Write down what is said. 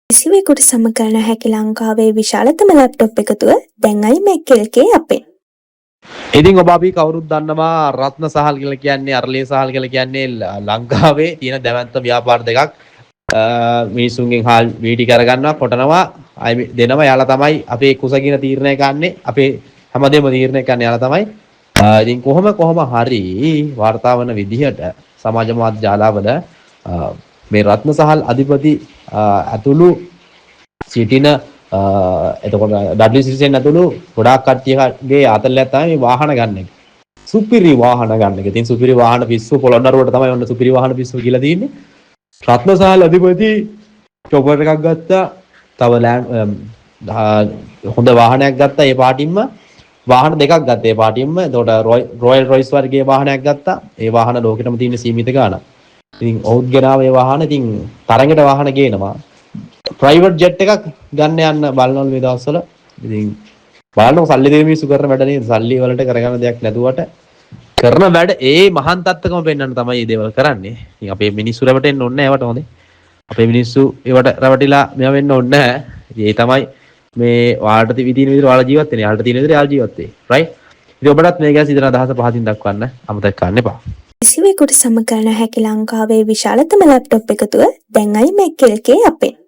කිසිවෙකුට සමකරන හැකි ලංකාවේ විශාලතම ලැප්ටොප් එකතුව දැන් iMac LK අපෙන්. ඉතින් ඔබ අපි කවුරුත් දන්නවා රත්න සහල් කියලා කියන්නේ අරලිය සහල් කියලා කියන්නේ ලංකාවේ තියෙන දැවැන්ත ව්‍යාපාර දෙකක්. මිනිසුන්ගෙන් හාල් වීටි කරගන්නවා කොටනවා දෙනවා යාලා තමයි අපේ කුසගින තීරණය ගන්නෙ අපේ හැමදේම තීරණය කරන්න යාලා තමයි. ඉතින් කොහොම හරි වාර්තා වන විදිහට සමාජ මාධ්‍ය ජාලාවල මේ රත්න සහල් අධිපති ඇතුළු සිටින එතකොට WCCN ඇතුළු ගොඩාක් කට්ටියගේ ආතල්ලයක් තමයි මේ වාහන ගන්න එක. සුපිරි වාහන ගන්න එක. ඉතින් සුපිරි වාහන පිස්සු පොළොන්නරුවට තමයි ඔන්න සුපිරි වාහන පිස්සු කියලා තියෙන්නේ. රත්නසහල් අධිපති චොපර් එකක් ගත්තා. තව හොඳ වාහනයක් ගත්තා. ඒ පාටින්ම වාහන දෙකක් ගත්තා. ඒ පාටින්ම එතකොට රොයල් රොයිස් වර්ගයේ වාහනයක් ගත්තා. ඒ වාහන ලෝකෙටම තියෙන සීමිත ගාණක්. ඉතින් ඔවුත් ගෙනාව ඒ වාහන ඉතින් තරඟට වාහන ගේනවා. ප්‍රයිවට් ජෙට් එකක් ගන්න යන්න බලනවලු මේ දවස්වල. ඉතින් බලන්න සල්ලි දෙන මිනිස්සු කරන වැඩ නේද? සල්ලි වලට කරගන්න දෙයක් නැතුවට කරන වැඩ ඒ මහාන් තත්ත්වකම පෙන්වන්න තමයි මේ දේවල් කරන්නේ. ඉතින් අපේ මිනිස්සු රැවටෙන්න ඕනේ නැහැ ඒවට හොඳේ. අපේ මිනිස්සු ඒවට රැවටිලා මෙයා වෙන්න ඕනේ නැහැ. ඒ තමයි මේ වාලට විදින විදිහට වාල ජීවත් වෙන්නේ. යාලට තියෙන විදිහට යාල ජීවත් වෙයි. රයිට්? ඉතින් ඔබටත් මේ ගැන සිතන අදහස පහතින් දක්වන්න අමතක කරන්න එපා. කිසිවෙකුට සමකරන හැකි ලංකාවේ විශාලතම ලැප්ටොප් එකතුව දැන් iMac LK අපෙන්.